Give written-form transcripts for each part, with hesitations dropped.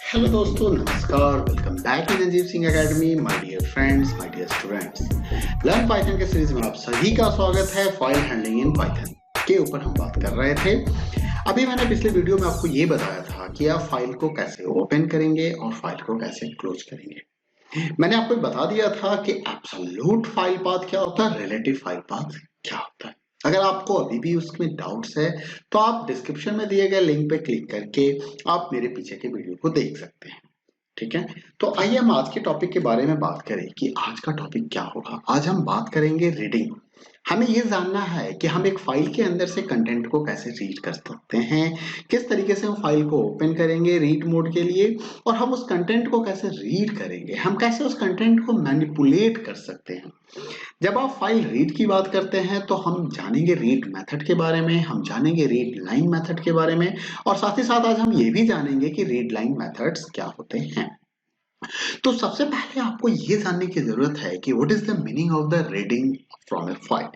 Hello दोस्तों, नमस्कार। Welcome back to Najib Singh academy. My dear friends, my dear students, learn Python के series में आप सभी का स्वागत है। फाइल हैंडलिंग इन पाइथन के ऊपर हम बात कर रहे थे। अभी मैंने पिछले वीडियो में आपको ये बताया था कि आप फाइल को कैसे ओपन करेंगे और फाइल को कैसे क्लोज करेंगे। मैंने आपको बता दिया था कि एब्सोल्यूट फाइल पाथ क्या होता है, रिलेटिव फाइल पाथ क्या होता है। अगर आपको अभी भी उसमें डाउट्स है तो आप डिस्क्रिप्शन में दिए गए लिंक पे क्लिक करके आप मेरे पीछे के वीडियो को देख सकते हैं। ठीक है, तो आइए हम आज के टॉपिक के बारे में बात करें कि आज का टॉपिक क्या होगा। आज हम बात करेंगे रीडिंग। हमें ये जानना है कि हम एक फाइल के अंदर से कंटेंट को कैसे रीड कर सकते हैं, किस तरीके से हम फाइल को ओपन करेंगे रीड मोड के लिए, और हम उस कंटेंट को कैसे रीड करेंगे, हम कैसे उस कंटेंट को मैनिपुलेट कर सकते हैं। जब आप फाइल रीड की बात करते हैं तो हम जानेंगे रीड मेथड के बारे में, हम जानेंगे रीड लाइन मेथड के बारे में, और साथ ही साथ आज हम ये भी जानेंगे कि रीड लाइन मेथड्स क्या होते हैं। तो सबसे पहले आपको ये जानने की जरूरत है कि what is the meaning of the reading from A file.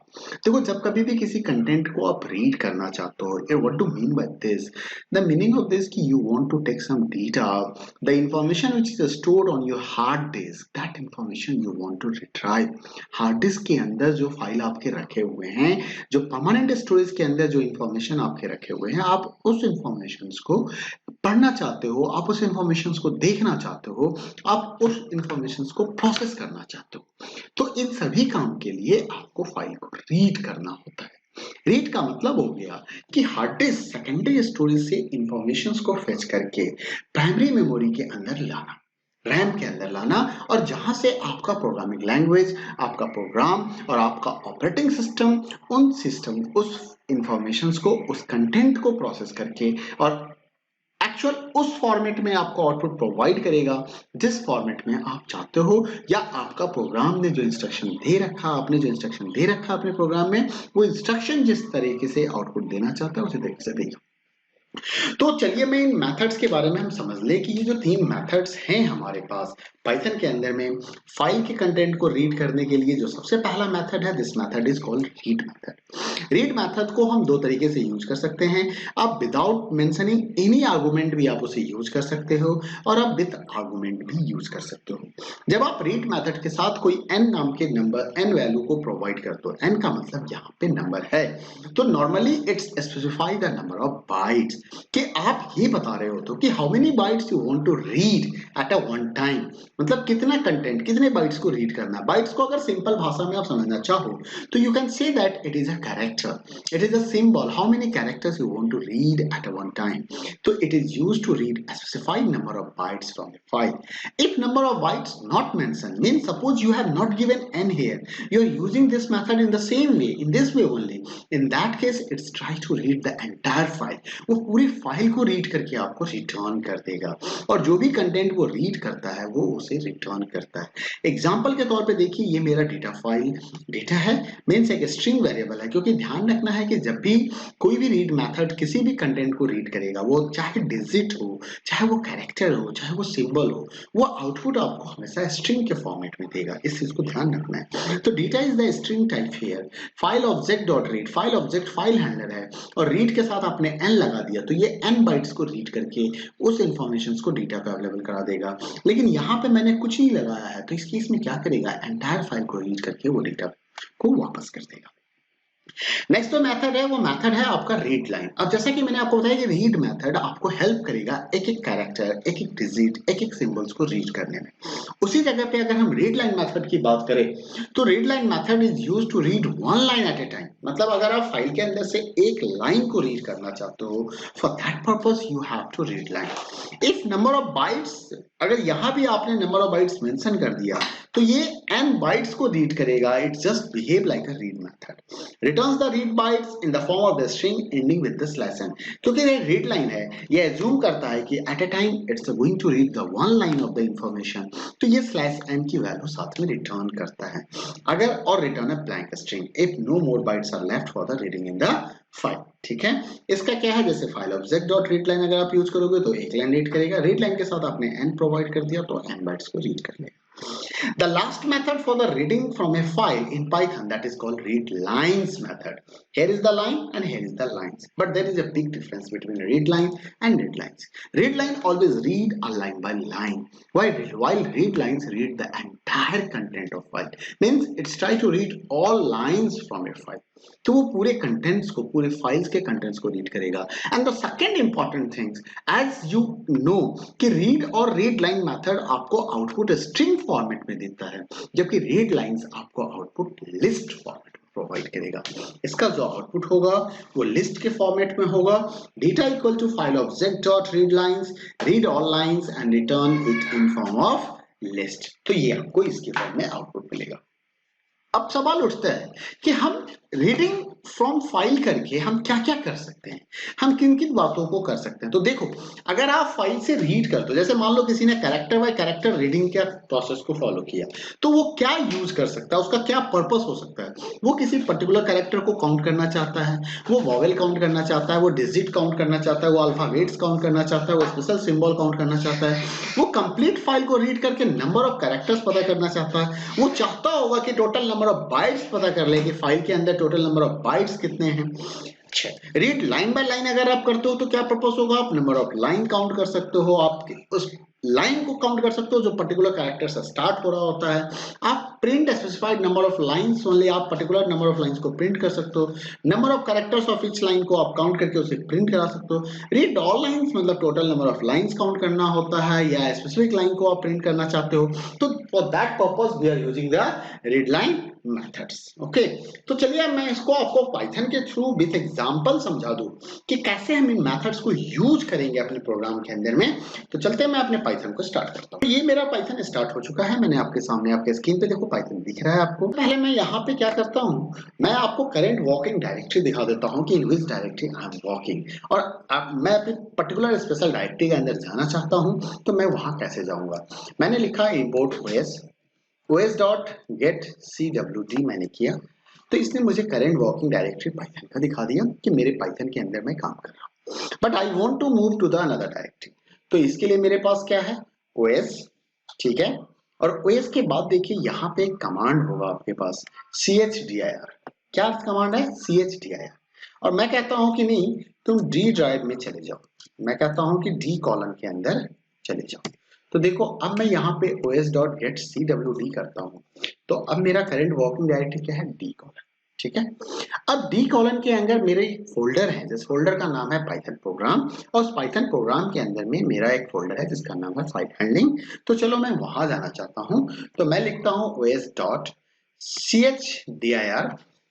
देखो, जब कभी भी किसी कंटेंट को आप रीड करना चाहते हो, what do mean by this, the meaning of this कि you want to take some data, the information which is stored on your hard disk, that information you want to retrieve. Hard disk के अंदर जो file आपके रखे हुए हैं, जो permanent storage के अंदर जो इंफॉर्मेशन आपके रखे हुए हैं, आप उस इंफॉर्मेशन को पढ़ना चाहते हो, आप उस इंफॉर्मेशन को देखना चाहते हो, आप उस इंफॉर्मेशन को प्रोसेस करना चाहते हो। तो इन सभी काम के लिए आपको फाइल को रीड करना होता है। रीड का मतलब हो गया कि हार्ड डिस्क सेकेंडरी स्टोरेज से इंफॉर्मेशन को फेच करके प्राइमरी मेमोरी के अंदर लाना, रैम के अंदर लाना, और जहां से आपका प्रोग्रामिंग लैंग्वेज, आपका प्रोग्राम और आपका ऑपरेटिंग सिस्टम उस इंफॉर्मेशन को, उस कंटेंट को प्रोसेस करके और एक्चुअल उस फॉर्मेट में आपको आउटपुट प्रोवाइड करेगा जिस फॉर्मेट में आप चाहते हो, या आपका प्रोग्राम ने जो इंस्ट्रक्शन दे रखा, आपने जो इंस्ट्रक्शन दे रखा अपने प्रोग्राम में, वो इंस्ट्रक्शन जिस तरीके से आउटपुट देना चाहता है उसी तरीके से देगा। तो चलिए मैं इन मेथड्स के बारे में हम समझ ले कि ये जो तीन मेथड्स हैं हमारे पास पाइथन के अंदर में फाइल के कंटेंट को रीड करने के लिए, जो सबसे पहला मेथड है, this method is called read method. Read method को हम दो तरीके से यूज कर सकते हैं। आप विदाउट मेंशनिंग एनी आर्गुमेंट भी आप उसे यूज कर सकते हो, और आप विद आर्गुमेंट भी यूज कर सकते हो। जब आप रीड मेथड के साथ कोई n नाम के नंबर, n वैल्यू को प्रोवाइड करते हो, n का मतलब यहाँ पे नंबर है, तो normally it's specify the number of bytes, कि आप ये बता रहे हो तो कि how many bytes you want to read at a one time, मतलब कितना कंटेंट, कितने बाइट्स को रीड करना है। बाइट्स को अगर सिंपल भाषा में आप समझना चाहो तो you can say that it is a character, it is a symbol, how many characters you want to read at a one time. तो it is used to read a specified number of bytes from a file. If number of bytes not mentioned, means suppose you have not given n here, you are using this method in the same way, in this way only, in that case it's try to read the entire file, वो पूरी file को read करके आपको return कर देगा, और जो भी कंटेंट वो रीड करता है वो उसे रिटर्न करता है। एग्जांपल के तौर पे देखिए, ये मेरा डेटा फाइल, डेटा है, मीन्स एक स्ट्रिंग वेरिएबल है, क्योंकि ध्यान रखना है कि जब भी कोई भी रीड मेथड किसी भी कंटेंट को रीड करेगा, वो चाहे डिजिट हो, चाहे वो कैरेक्टर हो, चाहे वो सिंबल हो, वो आउटपुट आपको हमेशा स्ट्रिंग के फॉर्मेट में देगा। इस चीज को ध्यान रखना है। तो data is the string type here. File object dot read, file object file handler है, और रीड के साथ आपने n लगा दिया तो ये n बाइट्स को रीड करके उस इंफॉर्मेशन को डेटा पे अवेलेबल करा देगा। लेकिन यहाँ पे मैंने कुछ नहीं लगाया है, तो इस केस में क्या करेगा, एंटायर फाइल को रीड करके वो डेटा को वापस कर देगा। नेक्स्ट जो मेथड है वो मेथड है आपका रीड लाइन। अब जैसा कि मैंने आपको बताया कि रीड मेथड आपको हेल्प करेगा एक एक कैरेक्टर, एक एक डिजिट, एक एक सिंबल्स को रीड करने में। उसी जगह पे अगर हम रीड लाइन मेथड की बात करें तो read line method is used to read one line at a time. मतलब अगर आप फाइल के अंदर से एक लाइन को रीड करना चाहते हो, for that purpose you have to read line. If number of bytes, अगर यहाँ भी आपने नंबर ऑफ बाइट्स मेंशन कर दिया तो ये n बाइट्स को रीड करेगा। It just behave like a read method, returns the read bytes in the form of the string ending with the slash n। क्योंकि ये रीड लाइन है, ये एज्यूम करता है कि at a time it's going to read the one line of the information, तो ये slash n की वैल्यू साथ में रिटर्न करता है। अगर और return a blank string if no more bytes are left for the reading in the file, ठीक है। इसका क्या है, जैसे file object dot read line अगर आप यूज करोगे तो एक लाइन रीड करेगा, रीड लाइन के साथ आपने n प्रोवाइड कर दिया तो n बाइट्स को रीड कर लेगा। The last method for the reading from a file in Python, that is called read lines method. Here is the line and here is the lines, but there is a big difference between read line and read lines. Read line always read a line by line, while read lines read the entire content of file. Means it's try to read all lines from a file. तो वो पूरे contents को, पूरे files के contents को read करेगा। And the second important things, as you know कि read और रीड लाइन मेथड आपको आउटपुट स्ट्रिंग फॉर्मेट में देता है, जबकि रीड लाइंस आपको आउटपुट लिस्ट फॉर्मेट में प्रोवाइड करेगा। इसका जो आउटपुट होगा वो लिस्ट के फॉर्मेट में होगा, data equal to file object dot read lines, read all lines and return it in form of list. तो ये आपको इसके फॉर्म में आउटपुट मिलेगा। अब सवाल उठता है कि हम रीडिंग फ्रॉम फाइल करके हम क्या क्या कर सकते हैं, हम किन किन बातों को कर सकते हैं। तो देखो, अगर आप फाइल से रीड करते हो, जैसे मान लो किसी ने कैरेक्टर बाय कैरेक्टर रीडिंग का प्रोसेस को फॉलो किया, तो वो क्या यूज कर सकता है, उसका क्या पर्पस हो सकता है। वो किसी पर्टिकुलर कैरेक्टर को काउंट करना चाहता है, वो वॉवेल काउंट करना चाहता है, वो डिजिट काउंट करना चाहता है, वो अल्फाबेट्स काउंट करना चाहता है, वो स्पेशल सिंबल काउंट करना चाहता है, वो कंप्लीट फाइल को रीड करके नंबर ऑफ कैरेक्टर्स पता करना चाहता है, वो चाहता होगा कि टोटल नंबर ऑफ बाइट्स पता कर ले कि फाइल के अंदर टोटल नंबर ऑफ बाइट्स कितने हैं। अच्छा, रीड लाइन बाय लाइन अगर आप करते हो तो क्या पर्पस होगा, आप नंबर ऑफ लाइन काउंट कर सकते हो, आप उस लाइन को काउंट कर सकते हो जो पर्टिकुलर कैरेक्टर से स्टार्ट हो रहा होता है। आप print specified number of lines only, आप पर्टिकुलर नंबर ऑफ लाइंस को प्रिंट कर सकते हो। Number of characters of each line को आप काउंट करके उसे प्रिंट करा सकते हो। रीड ऑल लाइंस मतलब total number of lines count करना होता है, या स्पेसिफिक लाइन को आप प्रिंट करना चाहते हो। तो for that purpose we are using the read line methods. Okay, तो चलिए मैं इसको आपको पाइथन के थ्रू विथ एग्जांपल समझा दूं कि कैसे हम इन मेथड्स को यूज करेंगे अपने प्रोग्राम के अंदर में। तो चलते हैं, मैं अपने पाइथन को स्टार्ट करता हूं। ये मेरा पाइथन स्टार्ट हो चुका है, मैंने आपके सामने आपके स्क्रीन पे देखो पाइथन दिख रहा है आपको। पहले मैं यहाँ पे क्या करता हूँ, मैं आपको करंट वर्किंग डायरेक्टरी दिखा देता हूँ कि इन विच डायरेक्टरी आई एम वर्किंग, और मैं अपनी पर्टिकुलर स्पेशल डायरेक्टरी के अंदर जाना चाहता हूँ तो मैं वहां कैसे जाऊंगा। मैंने लिखा इंपोर्ट os.get_cwd मैंने किया, तो इसने मुझे करंट वर्किंग डायरेक्टरी पाइथन का दिखा दिया कि मेरे पाइथन के अंदर मैं काम कर रहा हूँ। But I want to move to the another directory, तो इसके लिए मेरे पास क्या है, os, ठीक है। और os के बाद देखिए यहाँ पे एक कमांड होगा आपके पास chdir। क्या कमांड है, chdir। और मैं कहता हूँ कि नहीं, तुम डी ड्राइव में चले जाओ, मैं कहता हूँ कि डी कॉलम के अंदर चले जाओ। तो देखो अब मैं यहाँ पे os.getcwd करता हूँ, तो अब मेरा करंट वर्किंग डायरेक्टरी क्या है, डी कॉलन, ठीक है। अब डी कॉलन के अंदर मेरे फोल्डर है, जिस फोल्डर का नाम है पाइथन प्रोग्राम, और उस पाइथन प्रोग्राम के अंदर में मेरा एक फोल्डर है जिसका नाम है फाइल हैंडलिंग। तो चलो मैं वहां जाना चाहता हूँ, तो मैं लिखता हूँ os.chdir,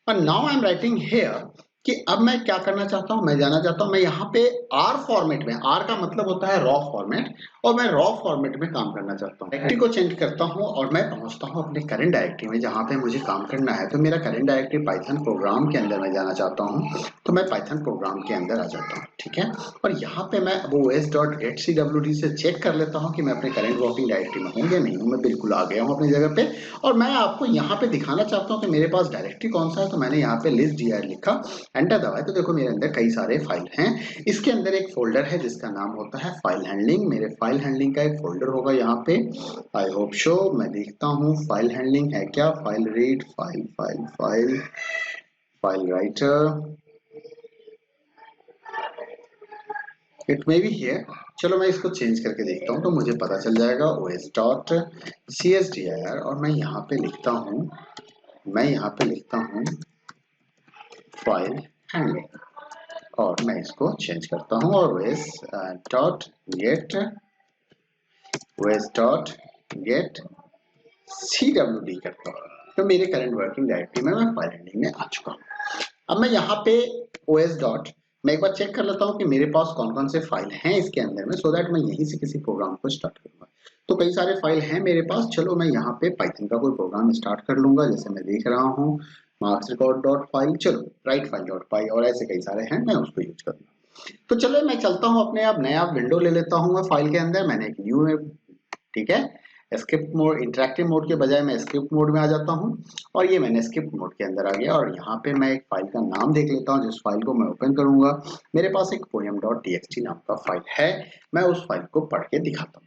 और now I am writing here कि अब मैं क्या करना चाहता हूं, मैं जाना चाहता हूं, मैं यहाँ पे आर फॉर्मेट में, आर का मतलब होता है रॉ फॉर्मेट, और मैं रॉ फॉर्मेट में काम करना चाहता हूँ। डायरेक्टरी को चेंज करता हूँ और मैं पहुंचता हूँ अपने करंट डायरेक्टरी में जहाँ पे मुझे काम करना है। तो मेरा करंट डायरेक्टरी पाइथन प्रोग्राम के अंदर मैं जाना चाहता हूँ, तो मैं पाइथन प्रोग्राम के अंदर आ जाता हूँ, ठीक है। और यहाँ पे मैं अब os.getcwd से चेक कर लेता हूँ कि मैं अपने करंट वर्किंग डायरेक्टरी में हूँ या नहीं हूँ। मैं बिल्कुल आ गया हूँ अपनी जगह पे, और मैं आपको यहाँ पे दिखाना चाहता हूँ कि मेरे पास डायरेक्टरी कौन सा है। तो मैंने यहाँ पे लिस्ट dir लिखा, एंटर दबाया, तो देखो मेरे अंदर कई सारे फाइल हैं। इसके अंदर एक फोल्डर है जिसका नाम होता है फाइल हैंडलिंग। मेरे फाइल हैंडलिंग का एक फोल्डर होगा यहाँ पे, आई होप शो। मैं देखता हूँ फाइल हैंडलिंग है क्या, file read, file file file file writer, it may be here. चलो मैं इसको चेंज करके देखता हूँ तो मुझे पता चल जाएगा os.csdir, और मैं यहाँ पे लिखता हूँ, फाइल हैंडलिंग, और मैं इसको चेंज करता हूँ और os.get करता हूँ। तो मेरे करंट वर्किंग डायरेक्टरी में मैं फाइल हैंडलिंग में आ चुका हूँ। अब मैं यहाँ पे मैं एक बार चेक कर लेता हूँ कि मेरे पास कौन कौन से फाइल हैं इसके अंदर में, सो दैट मैं यहीं से किसी प्रोग्राम को स्टार्ट करूंगा। तो कई सारे फाइल हैं मेरे पास, चलो मैं यहाँ पे पाइथन का कोई प्रोग्राम स्टार्ट कर लूंगा। जैसे मैं देख रहा हूँ मार्क्स रिकॉर्ड डॉट फाइल, चलो राइट फाइल डॉट पाई, और ऐसे कई सारे हैं, मैं उसको यूज करूंगा। तो चलो मैं चलता हूँ अपने आप नया विंडो ले लेता हूँ मैं फाइल के अंदर, मैंने एक न्यू, ठीक है, स्क्रिप्ट मोड, इंटरेक्टिव मोड के बजाय मैं स्क्रिप्ट मोड में आ जाता हूँ और ये मैंने स्क्रिप्ट मोड के अंदर आ गया और यहाँ पे मैं एक फाइल का नाम देख लेता हूँ जिस फाइल को मैं ओपन करूंगा। मेरे पास एक poem.txt नाम का फाइल है, मैं उस फाइल को पढ़ के दिखाता हूँ।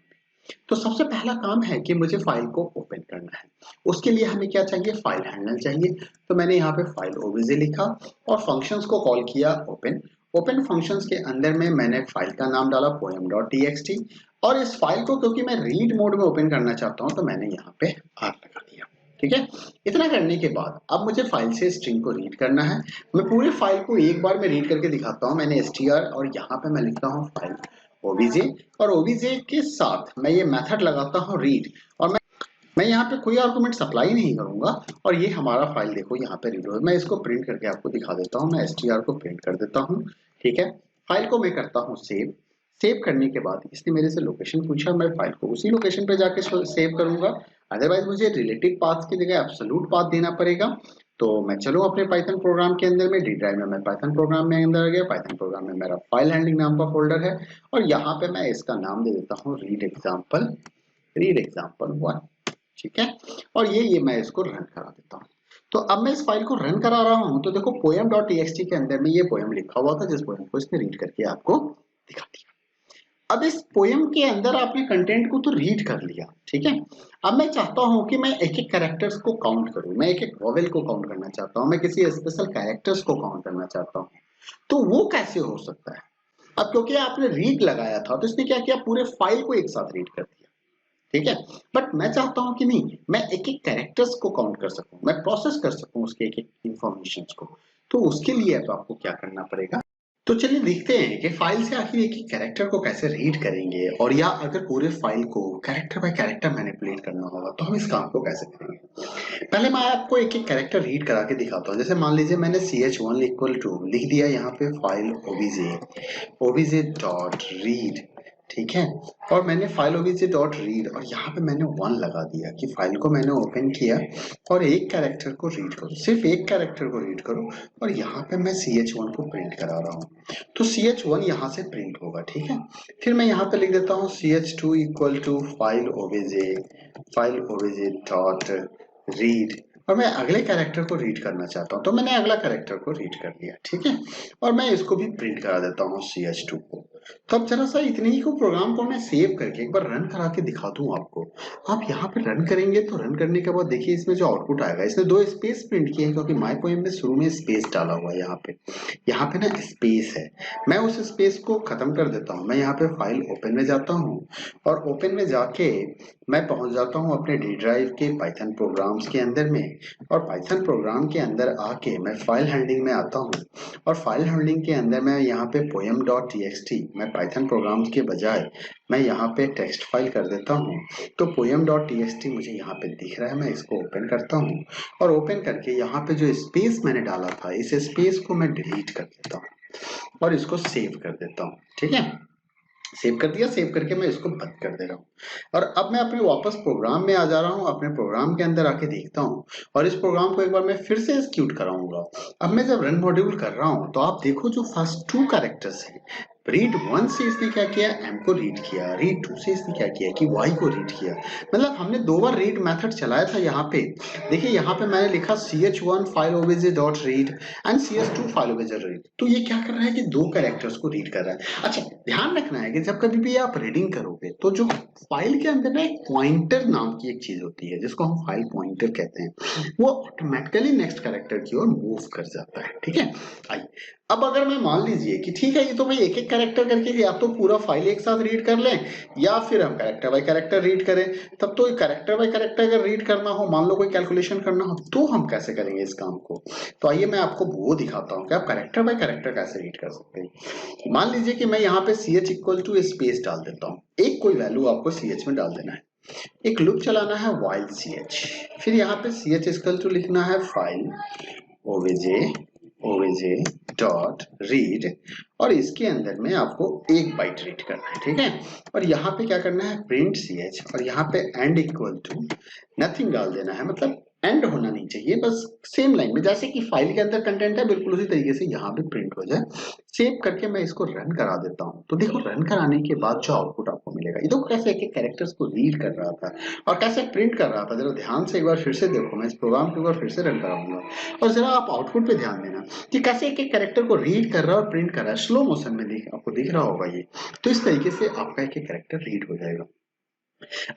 तो सबसे पहला काम है कि मुझे फाइल को ओपन करना है। उसके लिए हमें क्या चाहिए, फाइल हैंडलर चाहिए। तो मैंने यहाँ पे फाइल obj लिखा और फंक्शंस को कॉल किया ओपन। ओपन फंक्शंस के अंदर में मैंने फाइल का नाम डाला poem.txt और इस फाइल को क्योंकि मैं रीड मोड में ओपन करना चाहता हूँ तो मैंने यहाँ पे R लगा दिया। ठीक है, इतना करने के बाद अब मुझे फाइल से स्ट्रिंग को रीड करना है। मैं पूरे फाइल को एक बार में रीड करके दिखाता हूँ। मैंने str और यहाँ पे मैं लिखता हूँ फाइल obj और obj के साथ मैं ये मेथड लगाता हूँ रीड और मैं यहाँ पे कोई आर्गुमेंट सप्लाई नहीं करूंगा और ये हमारा फाइल देखो यहाँ पे रीड हो। मैं इसको प्रिंट करके आपको दिखा देता हूँ। मैं str को प्रिंट कर देता हूँ। ठीक है, फाइल को मैं करता हूँ सेव। सेव करने के बाद इसने मेरे से लोकेशन पूछा, मैं फाइल को उसी लोकेशन पे जाके सेव करूंगा। अदरवाइज मुझे रिलेटेड पाथ की जगह एब्सोल्यूट पाथ देना पड़ेगा। तो मैं चलो अपने पाइथन प्रोग्राम के अंदर में, डी ड्राइव में मैं पाइथन प्रोग्राम में अंदर आ गया। पाइथन प्रोग्राम में मेरा फाइल हैंडलिंग नाम का फोल्डर है और यहाँ पे मैं इसका नाम दे देता हूँ रीड एग्जाम्पल 1। ठीक है, और ये मैं इसको रन करा देता हूँ। तो अब मैं इस फाइल को रन करा रहा हूँ तो देखो poem.txt के अंदर में ये पोएम लिखा हुआ था जिस पोएम को इसने रीड करके आपको दिखा दिया। अब इस पोएम के अंदर आपने कंटेंट को तो रीड कर लिया। ठीक है, अब मैं चाहता हूं कि मैं एक एक कैरेक्टर्स को काउंट करूं, मैं एक एक वॉवेल को काउंट करना चाहता हूं, मैं किसी स्पेशल कैरेक्टर्स को काउंट करना चाहता हूं। तो वो कैसे हो सकता है? अब क्योंकि आपने रीड लगाया था तो इसने क्या किया, पूरे फाइल को एक साथ रीड कर दिया। ठीक है, बट मैं चाहता हूं कि नहीं, मैं एक एक कैरेक्टर्स को काउंट कर सकूं, मैं प्रोसेस कर सकूं उसके एक एक इंफॉर्मेशन को। तो उसके लिए तो आपको क्या करना पड़ेगा, तो चलिए देखते हैं कि फाइल से आखिर एक कैरेक्टर को कैसे रीड करेंगे और या अगर पूरे फाइल को कैरेक्टर बाय कैरेक्टर मैनिपुलेट करना होगा तो हम इस काम को कैसे करेंगे। पहले मैं आपको एक एक कैरेक्टर रीड करा के दिखाता हूँ। जैसे मान लीजिए मैंने ch1 इक्वल टू लिख दिया यहाँ पे फाइल obj डॉट रीड। ठीक है, और मैंने फाइल obj डॉट रीड और यहाँ पे मैंने 1 लगा दिया कि फाइल को मैंने ओपन किया और एक कैरेक्टर को रीड करो, सिर्फ एक कैरेक्टर को रीड करो और यहाँ पे मैं ch1 को प्रिंट करा रहा हूँ। तो ch1 यहाँ से प्रिंट होगा। ठीक है, फिर मैं यहाँ पे लिख देता हूँ ch2 equal to file obj dot read और मैं अगले कैरेक्टर को रीड करना चाहता हूँ तो मैंने अगला कैरेक्टर को रीड कर लिया। ठीक है, और मैं इसको भी प्रिंट करा देता हूँ ch2 को। तो अब जरा सा इतने ही को प्रोग्राम को मैं सेव करके एक बार रन करा के दिखा दूं आपको। आप यहाँ पे रन करेंगे तो रन करने के बाद देखिए इसमें जो आउटपुट आएगा, इसने 2 स्पेस प्रिंट किए हैं क्योंकि माय पोएम में शुरू में स्पेस डाला हुआ है। यहाँ पे ना स्पेस है, मैं उस स्पेस को खत्म कर देता हूँ। मैं यहाँ पे फाइल ओपन में जाता हूँ और ओपन में जाके मैं पहुंच जाता हूँ अपने डी ड्राइव के पाइथन प्रोग्राम्स के अंदर में और पाइथन प्रोग्राम के अंदर आके मैं फाइल हैंडलिंग में आता हूँ और फाइल हैंडलिंग के अंदर मैं यहाँ पे poem.txt मैं पाइथन प्रोग्राम्स के बजाय मैं यहाँ पे टेक्स्ट फाइल कर देता हूँ। तो poem.txt मुझे यहाँ पे दिख रहा है, मैं इसको ओपन करता हूँ और ओपन करके यहाँ पे जो स्पेस मैंने डाला था इस स्पेस को मैं डिलीट कर देता हूँ और इसको सेव कर देता हूँ। ठीक है, सेव कर दिया, सेव करके मैं इसको बंद कर दे रहा हूँ और अब मैं अपने वापस प्रोग्राम में आ जा रहा हूँ। अपने प्रोग्राम के अंदर आके देखता हूँ और इस प्रोग्राम को एक बार मैं फिर से एग्जीक्यूट कराऊंगा। अब मैं जब रन मॉड्यूल कर रहा हूँ तो आप देखो जो फर्स्ट 2 कैरेक्टर्स हैं, रीड 1 से इसने क्या किया, m को रीड किया, रीड 2 से इसने क्या किया कि y को रीड किया। मतलब हमने 2 बार रीड मेथड चलाया था। यहाँ पे देखिए, यहाँ पे मैंने लिखा ch1 file obj dot read and ch2 file obj read. तो ये क्या कर रहा है कि 2 कैरेक्टर्स को रीड कर रहा है। अच्छा, ध्यान रखना है कि जब कभी भी आप रीडिंग करोगे तो जो फाइल के अंदर ना एक पॉइंटर नाम की एक चीज होती है जिसको हम फाइल पॉइंटर कहते हैं, वो ऑटोमेटिकली नेक्स्ट कैरेक्टर की ओर मूव कर जाता है। ठीक है, आइए अब अगर मैं मान लीजिए कि ठीक है ये तो भाई एक एक कैरेक्टर करके या तो पूरा फाइल एक साथ रीड कर लें या फिर हम कैरेक्टर बाय कैरेक्टर रीड करें, तब तो कैरेक्टर बाय कैरेक्टर अगर रीड करना हो, मान लो कोई कैलकुलेशन करना हो, तो हम कैसे करेंगे इस काम को। तो आइए मैं आपको वो दिखाता हूँ कि आप कैरेक्टर बाय कैरेक्टर कैसे रीड कर सकते हैं। मान लीजिए कि मैं यहाँ पे ch इक्वल टू स्पेस डाल देता हूँ, एक कोई वैल्यू आपको ch में डाल देना है, एक लूप चलाना है while ch, फिर यहाँ पे ch इक्वल टू लिखना है फाइल obj डॉट रीड और इसके अंदर में आपको 1 बाइट रीड करना है। ठीक है, और यहाँ पे क्या करना है, प्रिंट ch और यहाँ पे एंड इक्वल टू नथिंग डाल देना है, मतलब एंड होना नहीं चाहिए, बस सेम लाइन में, जैसे कि फाइल के अंदर कंटेंट है बिल्कुल उसी तरीके से यहाँ पे प्रिंट हो जाए। सेव करके मैं इसको रन करा देता हूँ। तो देखो रन कराने के बाद जो आउटपुट आपको मिलेगा, ये देखो कैसे एक एक कैरेक्टर्स को रीड कर रहा था और कैसे प्रिंट कर रहा था। जरा ध्यान से एक बार फिर से देखो, मैं इस प्रोग्राम को एक बार फिर से रन कराऊंगा और जरा आप आउटपुट पे ध्यान देना कि कैसे एक एक कैरेक्टर को रीड कर रहा है और प्रिंट कर रहा है। स्लो मोशन में आपको दिख रहा होगा ये। तो इस तरीके से आपका एक एक कैरेक्टर रीड हो जाएगा।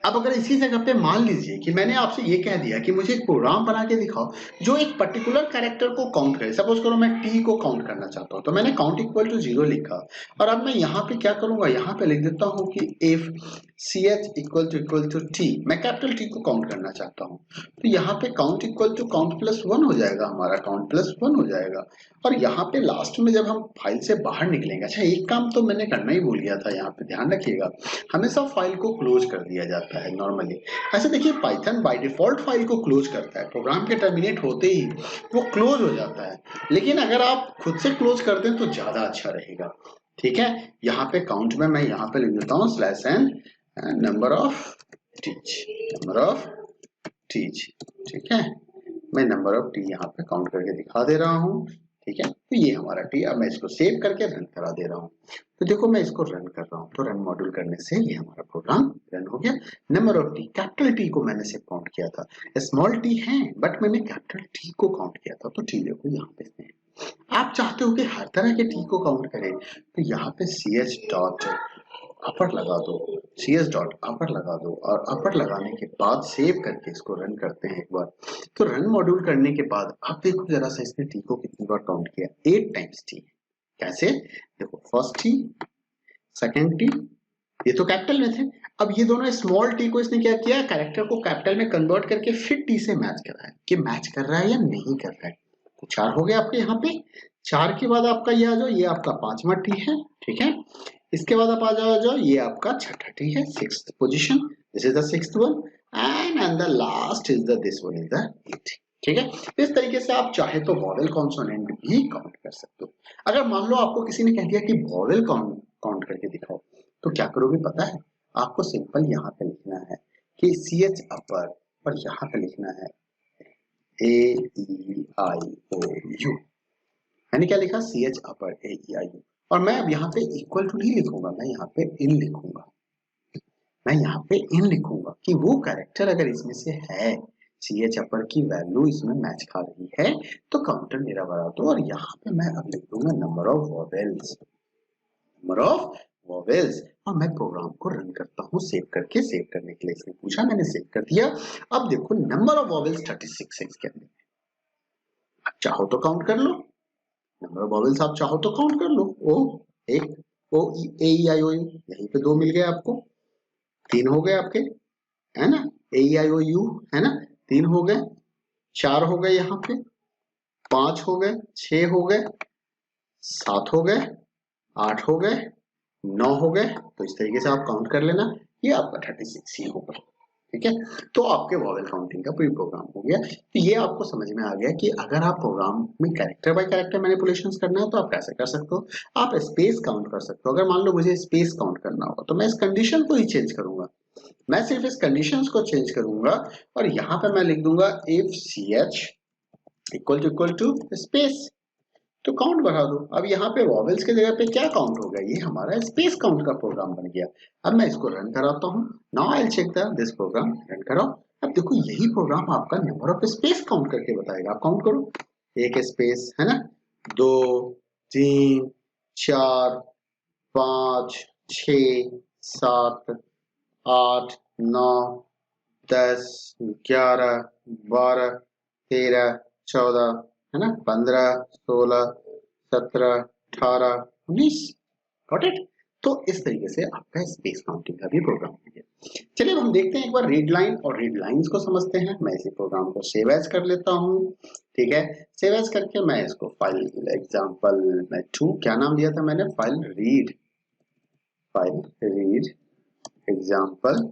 अब अगर इसी जगह पे मान लीजिए कि मैंने आपसे ये कह दिया कि मुझे एक प्रोग्राम बना के दिखाओ जो एक पर्टिकुलर कैरेक्टर को काउंट करे। सपोज करो मैं टी को काउंट करना चाहता हूँ, तो मैंने काउंट इक्वल टू 0 लिखा और अब मैं यहाँ पे क्या करूंगा, यहाँ पे लिख देता हूँ कि if C H equal to T, मैं कैपिटल टी को काउंट करना चाहता हूँ। तो यहाँ पे count equal to count plus 1 हो जाएगा, हमारा काउंट प्लस 1 हो जाएगा। और यहाँ पे लास्ट में जब हम फाइल से बाहर निकलेंगे, अच्छा एक काम तो मैंने करना ही भूल गया था, यहाँ पे ध्यान रखिएगा, हमेशा फाइल को क्लोज कर दिया जाता है नॉर्मली। ऐसे देखिए पाइथन बाय डिफॉल्ट फाइल को क्लोज करता है, प्रोग्राम के टर्मिनेट होते ही वो क्लोज हो जाता है। लेकिन अगर आप खुद से क्लोज कर दें तो ज्यादा अच्छा रहेगा। ठीक है, यहाँ पे काउंट में मैं यहाँ पे लिख देता हूँ slash N number of teach, number of teach. ठीक है, मैं नंबर ऑफ टी यहाँ पे काउंट करके दिखा दे रहा हूँ। ठीक है, तो ये हमारा टी, अब मैं इसको सेव करके रन करा दे रहा हूँ। तो देखो मैं इसको रन कर रहा हूँ, तो रन मॉड्यूल करने से ये हमारा प्रोग्राम रन हो गया। Number of T, capital T को मैंने सिर्फ काउंट किया था, स्मॉल टी है बट मैंने कैपिटल टी को काउंट किया था। तो टी देखो यहाँ पे है। आप चाहते हो कि हर तरह के टी को काउंट करें, तो यहाँ पे सी एच डॉट अपर लगा दो, सी एस डॉट अपर लगा दो और अपर लगाने के बाद सेव करके इसको रन करते हैं एक बार। तो रन मॉड्यूल करने के बाद आप देखो जरा सा इसने टी को कितनी बार काउंट किया, 8 टाइम्स टी। कैसे, देखो फर्स्ट टी, सेकेंड टी, ये तो कैपिटल में थे। अब ये दोनों स्मॉल टी को इसने क्या किया, कैरेक्टर को कैपिटल में कन्वर्ट करके फिर टी से मैच कराया कि मैच कर रहा है या नहीं कर रहा है। तो 4 हो गए आपके यहाँ पे। 4 के बाद आपका ये आ जाओ, ये आपका 5वां टी है। ठीक है, इसके बाद आप आ जाओ, ये आपका छठा टी है, 6th position, this is the 6th one and the last is the this one is the 8th। ठीक है, इस तरीके से आप चाहे तो वॉवेल कॉन्सोनेंट भी काउंट कर सकते हो। अगर मान लो आपको किसी ने कह दिया कि वॉवेल काउंट करके दिखाओ, तो क्या करोगे पता है, आपको सिंपल यहाँ पे लिखना है कि सी एच अपर और यहाँ पे लिखना है AEIOU। मैंने क्या लिखा, सी एच अपर AEIU। और मैं अब यहाँ पे इक्वल टू नहीं लिखूंगा, मैं यहाँ पे इन लिखूंगा। मैं यहाँ पे इन लिखूंगा कि वो कैरेक्टर अगर इसमें से है, सी एच अपर की वैल्यू इसमें मैच खा रही है, तो काउंटर मेरा बढ़ा दो। और यहाँ पे मैं अब लिख दूंगा number of vowels, number of vowels. और मैं प्रोग्राम को रन करता हूँ सेव करके। सेव करने के लिए इसने पूछा, मैंने सेव कर दिया। अब देखो नंबर ऑफ वॉवेल्स 36 है इसके अंदर। आप चाहो तो काउंट कर लो, नंबर ऑफ वॉवेल्स आप चाहो तो काउंट कर लो। ओ एक, ओ ए ई आई ओ यू, यहीं पे 2 मिल गए आपको, 3 हो गए आपके, है ना, ए ई आई ओ यू, है ना, 3 हो गए, 4 हो गए यहाँ पे, 5 हो गए, 6 हो गए, 7 हो गए, 8 हो गए, 9 हो गए। तो इस तरीके से आप काउंट कर लेना, ये आपका 36 ही होगा। ठीक है, तो आपके वॉवेल काउंटिंग का प्री प्रोग्राम हो गया। तो ये आपको समझ में आ गया कि अगर आप प्रोग्राम में कैरेक्टर बाय कैरेक्टर मैनिपुलेशंस करना है तो आप कैसे कर सकते हो। आप स्पेस काउंट कर सकते हो। अगर मान लो मुझे स्पेस काउंट करना होगा, तो मैं इस कंडीशन को ही चेंज करूंगा, मैं सिर्फ इस कंडीशंस को चेंज करूंगा और यहाँ पे मैं लिख दूंगा if C H equal to space, तो काउंट बढ़ा दो। अब यहाँ पे वॉवेल्स के जगह पे क्या काउंट होगा, ये हमारा स्पेस काउंट का प्रोग्राम बन गया। अब मैं इसको रन कराता हूँ। Now I will check this program, run कराओ। अब देखो यही प्रोग्राम आपका नंबर ऑफ स्पेस काउंट करके बताएगा। आप काउंट करो, एक स्पेस, है ना, 2 3 4 5 6 7 8 9 10 11 12 13 14, है ना, 15 16 17 18 19। Got it. तो इस तरीके से आपका स्पेस काउंटिंग का भी प्रोग्राम हो गया। चलिए अब हम देखते हैं एक बार रीड लाइन और रीड लाइंस को समझते हैं। मैं इसी प्रोग्राम को सेव एज कर लेता हूँ। ठीक है, सेव एज करके मैं इसको फाइल एग्जांपल में 2, क्या नाम दिया था मैंने, फाइल रीड एग्जांपल,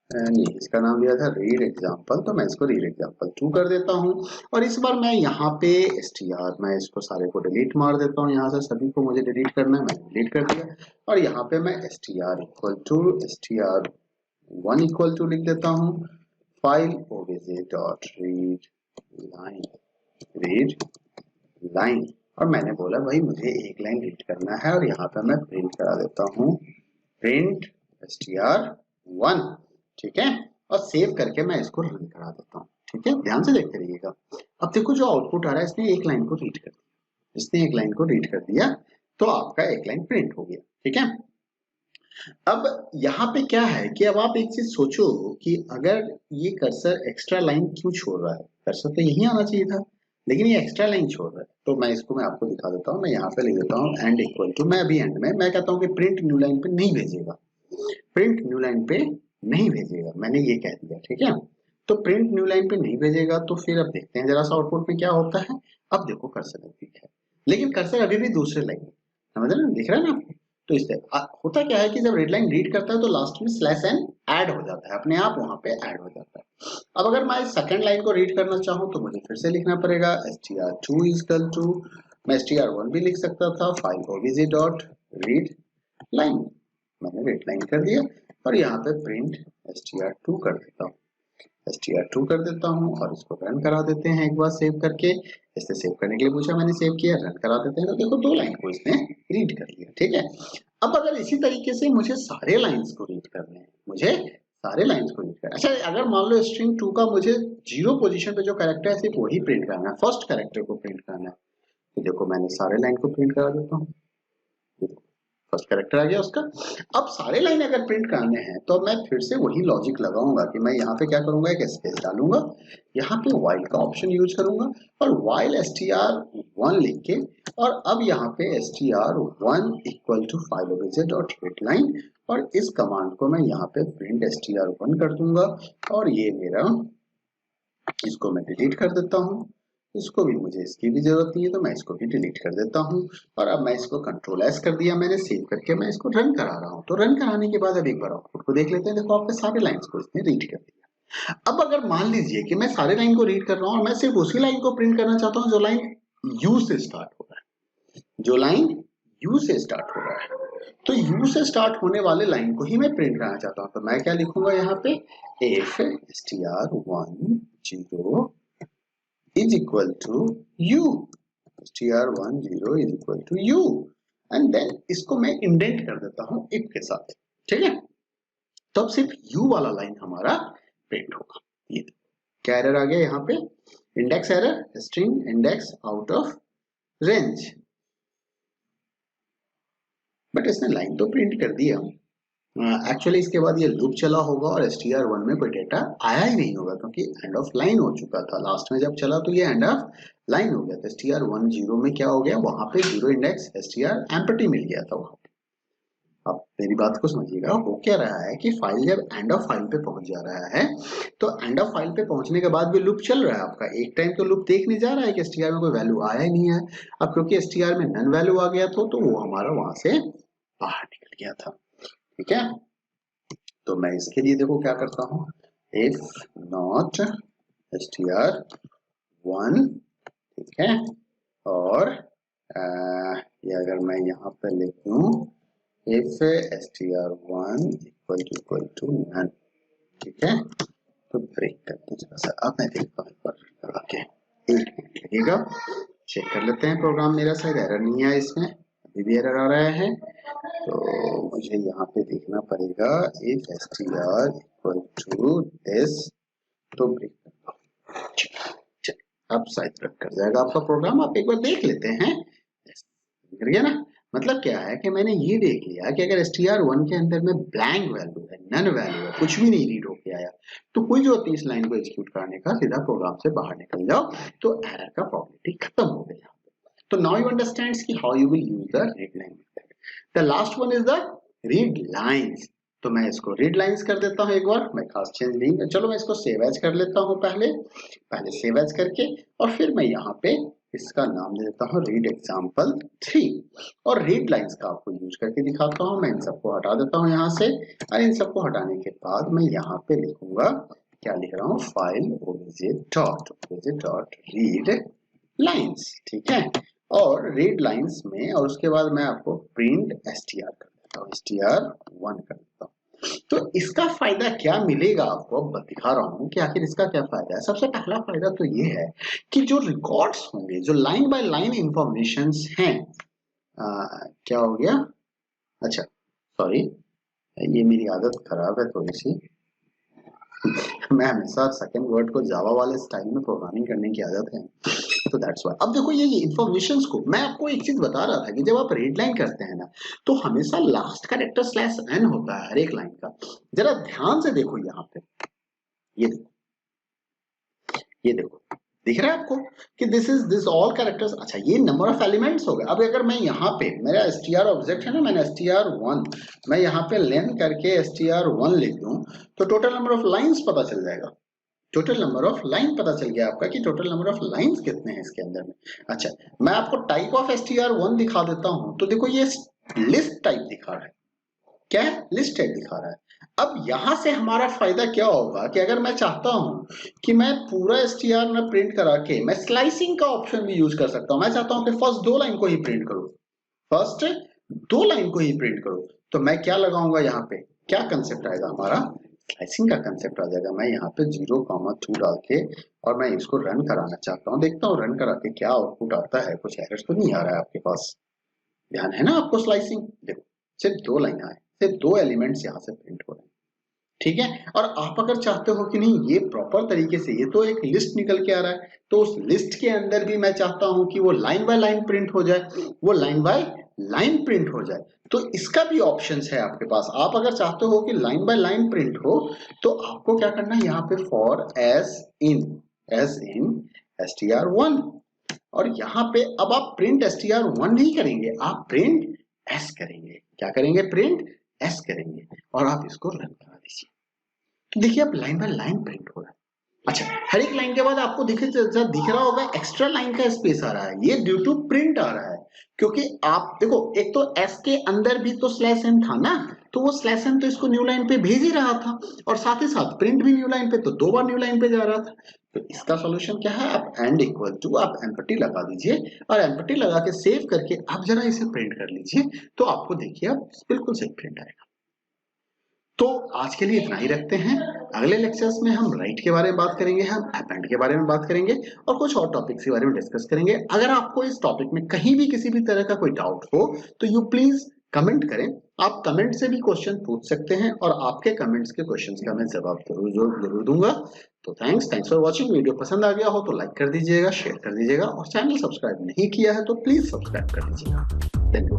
नहीं इसका नाम दिया था रीड एग्जाम्पल, तो मैं इसको रीड एग्जाम्पल 2 कर देता हूँ। और इस बार मैं यहाँ पे str, मैं इसको सारे को डिलीट मार देता हूँ, यहाँ से सभी को मुझे डिलीट करना है, मैं डिलीट कर दिया। और यहाँ पे मैं str1 इक्वल टू लिख देता हूँ। File OBJ dot read line, read line, और मैंने बोला भाई मुझे एक लाइन रीड करना है और यहाँ पे मैं प्रिंट करा देता हूँ प्रिंट str1, ठीक है, और सेव करके मैं इसको रन करा देता हूँ। ठीक है, ध्यान से देखते रहिएगा। अब देखो जो आउटपुट आ रहा है, इसने एक लाइन को रीड कर दिया, इसने एक लाइन को रीड कर दिया, तो आपका एक लाइन प्रिंट हो गया। ठीक है, अब यहाँ पे क्या है कि अब आप एक चीज सोचो कि अगर ये कर्सर एक्स्ट्रा लाइन क्यों छोड़ रहा है, कर्सर तो यही आना चाहिए था, लेकिन ये एक्स्ट्रा लाइन छोड़ रहा है। तो मैं इसको मैं आपको दिखा देता हूँ, मैं यहाँ पे लिख देता हूँ एंड इक्वल टू, मैं अभी एंड में मैं कहता हूँ कि प्रिंट न्यू लाइन पे नहीं भेजेगा, प्रिंट न्यू लाइन पे नहीं भेजेगा, मैंने ये कह दिया। ठीक है, तो प्रिंट न्यू लाइन पे नहीं भेजेगा, तो फिर अब देखते हैं जरा सा आउटपुट में क्या होता है। अब देखो कर्सर ठीक है, लेकिन कर्सर अभी भी दूसरे लाइन में, समझ रहे हैं, दिख रहा है ना आपको। तो इससे होता क्या है कि जब रीड लाइन रीड करता है तो लास्ट में स्लैश एन ऐड हो जाता है, अपने आप वहां पे ऐड हो जाता है। अब अगर मैं सेकंड लाइन को रीड करना चाहूँ तो मुझे फिर से लिखना पड़ेगा str2 इक्वल टू, मैं str1 भी लिख सकता था, file obj dot read line, मैंने रीड लाइन कर दिया और यहाँ पे प्रिंट str2 कर देता हूँ, str2 कर देता हूँ और इसको रन करा देते हैं एक बार सेव करके। इससे सेव करने के लिए पूछा, मैंने सेव किया, रन करा देते हैं, तो देखो दो लाइन को इसने रीड कर लिया। ठीक है, अब अगर इसी तरीके से मुझे सारे लाइंस को रीड करने हैं, मुझे सारे लाइंस को रीड करना, अच्छा अगर मान लो स्ट्रिंग 2 का मुझे 0 पोजीशन पे जो कैरेक्टर है सिर्फ वही प्रिंट करना है, फर्स्ट कैरेक्टर को प्रिंट करना है, तो देखो मैंने सारे लाइन को प्रिंट करा देता हूँ, फर्स्ट कैरेक्टर आ गया उसका। अब सारे लाइन अगर प्रिंट करने हैं तो मैं फिर से वही लॉजिक लगाऊंगा कि मैं यहाँ पे क्या करूंगा, एक स्पेस डालूंगा, यहाँ पे while का ऑप्शन यूज करूंगा और while str1 लिख के, और अब यहाँ पे str1 equal to file obj dot read line, और इस कमांड को मैं यहाँ पे प्रिंट str1 कर दूंगा और ये मेरा, इसको मैं डिलीट कर देता हूँ, इसको भी मुझे इसकी भी जरूरत नहीं है तो मैं इसको भी डिलीट कर देता हूँ। और अब मैं इसको कंट्रोल एस कर दिया मैंने, सेव करके मैं इसको रन करा रहा हूँ। तो रन कराने के बाद अब एक बार आउटपुट को देख लेते हैं, देखो आपके सारे लाइंस को इसने रीड कर दिया। अब अगर मान लीजिए कि मैं सारे लाइन को रीड कर रहा हूँ और मैं सिर्फ उसी लाइन को प्रिंट करना चाहता हूँ जो लाइन यू से स्टार्ट हो रहा है, जो लाइन यू से स्टार्ट हो रहा है, तो यू से स्टार्ट होने वाले लाइन को ही मैं प्रिंट करना चाहता हूँ, तो मैं क्या लिखूंगा यहाँ पे, if str10 is equal to u, str10 is equal to u, and then इसको मैं इंडेंट कर देता हूं इफ के साथ। ठीक है, तो अब सिर्फ u वाला लाइन हमारा प्रिंट होगा। ये क्या एरर आ गया यहाँ पे, index error, string index out of range, but इसने लाइन तो प्रिंट कर दिया। एक्चुअली इसके बाद ये लूप चला होगा और str1 में कोई डेटा आया ही नहीं होगा क्योंकि एंड ऑफ लाइन हो चुका था, लास्ट में जब चला तो ये एंड ऑफ लाइन हो गया था। str1 0 में क्या हो गया, वहां पे जीरो इंडेक्स str एम्प्टी मिल गया था वहां पे। अब मेरी बात को समझिएगा, वो क्या रहा है कि फाइल जब एंड ऑफ फाइल पे पहुंच जा रहा है तो एंड ऑफ फाइल पे पहुंचने के बाद भी लूप चल रहा है आपका, एक टाइम तो लूप देख नहीं जा रहा है कि str में कोई वैल्यू आया ही नहीं है। अब क्योंकि str में नन वैल्यू आ गया तो वो हमारा वहां से बाहर निकल गया था। ठीक है, तो मैं इसके लिए देखो क्या करता हूँ, इफ नॉट str1, ठीक है, और ये अगर मैं यहाँ पर लिख दूँ if str1 equal to none, ठीक है, तो ब्रेक कर दो जरा सा। अब मैं देखता हूँ पर ओके, एक मिनट लगेगा, चेक कर लेते हैं प्रोग्राम मेरा शायद एरर नहीं है, इसमें अभी भी एरर आ रहा है, तो मुझे यहाँ पे देखना पड़ेगा if str equal to this, तो ब्रेक करता हूँ। अब शायद रन कर जाएगा आपका प्रोग्राम, आप एक बार देख लेते हैं, कर गया ना। मतलब क्या है कि मैंने ये देख लिया कि अगर str1 के अंदर में ब्लैंक वैल्यू है, नन वैल्यू है, कुछ भी नहीं रीड होके आया, तो कोई जो 30 लाइन को एग्जीक्यूट करने का, सीधा प्रोग्राम से बाहर निकल जाओ, तो एरर का प्रॉपर्टी खत्म हो गया। तो नाउ यू अंडरस्टैंड्स कि how you will use the read line method. The last one is the read lines, तो मैं इसको रीड लाइंस कर देता हूं एक बार, मैं खास चेंज नहीं, चलो मैं इसको सेव एज कर लेता हूं, पहले सेव एज करके, और फिर मैं यहाँ पे इसका नाम दे देता हूँ रीड एग्जाम्पल 3, और रीड लाइंस का आपको यूज करके दिखाता हूँ। मैं इन सबको हटा देता हूँ यहाँ से, और इन सबको हटाने के बाद मैं यहाँ पे लिखूंगा, क्या लिख रहा हूँ, file obj dot read lines, ठीक है, और रीड लाइंस में, और उसके बाद मैं आपको प्रिंट str कर देता हूँ, str1 कर देता हूँ। तो इसका फायदा क्या मिलेगा आपको, अब दिखा रहा हूं कि आखिर इसका क्या फायदा है। सबसे पहला फायदा तो ये है कि जो रिकॉर्ड्स होंगे, जो लाइन बाय लाइन इंफॉर्मेशन हैं, क्या हो गया, अच्छा सॉरी, ये मेरी आदत खराब है थोड़ी सी। मैं हमेशा सेकंड वर्ड को जावा वाले स्टाइल में प्रोग्रामिंग करने की आदत है, तो दैट्स व्हाई। अब देखो ये इंफॉर्मेशंस को मैं आपको एक चीज बता रहा था कि जब आप रीड लाइन करते हैं ना, तो हमेशा लास्ट कैरेक्टर स्लैश एन होता है हर एक लाइन का। जरा ध्यान से देखो यहाँ पे, ये देखो, ये देखो, दिख रहा है आपको कि दिस ऑल कैरेक्टर्स। अच्छा ये नंबर ऑफ एलिमेंट्स हो गए। अब अगर मैं यहाँ पे मेरा str ऑब्जेक्ट है ना, मैंने str1, मैं यहाँ पे लेन करके str1 लिख दूं तो टोटल नंबर ऑफ लाइंस पता चल जाएगा। टोटल नंबर ऑफ लाइन पता चल गया आपका कि टोटल नंबर ऑफ लाइंस कितने हैं इसके अंदर में। अच्छा मैं आपको टाइप ऑफ str1 दिखा देता हूं, तो देखो ये लिस्ट टाइप दिखा रहा है। क्या है? लिस्ट टाइप दिखा रहा है। अब यहां से हमारा फायदा क्या होगा कि अगर मैं चाहता हूं कि मैं पूरा str में प्रिंट करा के मैं स्लाइसिंग का ऑप्शन भी यूज कर सकता हूं। मैं चाहता हूं कि फर्स्ट दो लाइन को ही प्रिंट करूं, फर्स्ट दो लाइन को ही प्रिंट करूं, तो मैं क्या लगाऊंगा यहाँ पे, क्या कंसेप्ट आएगा हमारा, स्लाइसिंग का कंसेप्ट आ जाएगा। मैं यहाँ पे 0,2 डाल के और मैं इसको रन कराना चाहता हूँ, देखता हूँ रन करा के क्या आउटपुट आता है। कुछ एरर्स तो नहीं आ रहा है आपके पास, ध्यान है ना आपको। स्लाइसिंग देखो, सिर्फ दो लाइन आए, सिर्फ दो एलिमेंट्स यहाँ से प्रिंट हो रहे हैं, ठीक है। और आप अगर चाहते हो कि नहीं ये प्रॉपर तरीके से, ये तो एक लिस्ट निकल के आ रहा है, तो उस लिस्ट के अंदर भी मैं चाहता हूं कि वो लाइन बाय लाइन प्रिंट हो जाए, वो लाइन बाय लाइन प्रिंट हो जाए, तो इसका भी ऑप्शंस है आपके पास। आप अगर चाहते हो कि लाइन बाय लाइन प्रिंट हो, तो आपको क्या करना है, यहाँ पे फॉर एस इन str1, और यहाँ पे अब आप प्रिंट str1 नहीं करेंगे, आप प्रिंट s करेंगे। क्या करेंगे? प्रिंट s करेंगे, और आप इसको रन करा दीजिए। तो देखिए अब लाइन बाय लाइन प्रिंट हो रहा है। अच्छा हर एक लाइन के बाद आपको दिख रहा होगा एक्स्ट्रा लाइन का स्पेस आ रहा है, ये ड्यू टू प्रिंट आ रहा है। क्योंकि आप देखो, एक तो एस के अंदर भी तो स्लैश एन था ना, तो वो स्लैश एन तो इसको न्यू लाइन पे भेज ही रहा था, और साथ ही साथ प्रिंट भी न्यू लाइन पे, तो दो बार न्यू लाइन पे जा रहा था। तो इसका सॉल्यूशन क्या है, आप एंड इक्वल टू आप एम्पटी लगा दीजिए, और एम्पटी लगा के सेव करके आप जरा इसे प्रिंट कर लीजिए, तो आपको देखिए अब बिल्कुल सही प्रिंट आएगा। तो आज के लिए इतना ही रखते हैं। अगले लेक्चर्स में हम राइट के बारे में बात करेंगे, हम अपेंड के बारे में बात करेंगे, और कुछ और टॉपिक्स के बारे में डिस्कस करेंगे। अगर आपको इस टॉपिक में कहीं भी किसी भी तरह का कोई डाउट हो तो यू प्लीज कमेंट करें। आप कमेंट से भी क्वेश्चन पूछ सकते हैं, और आपके कमेंट्स के क्वेश्चंस का मैं जवाब जरूर दूंगा। तो थैंक्स फॉर वॉचिंग। वीडियो पसंद आ गया हो तो लाइक कर दीजिएगा, शेयर कर दीजिएगा, और चैनल सब्सक्राइब नहीं किया है तो प्लीज सब्सक्राइब कर दीजिएगा। Thank you.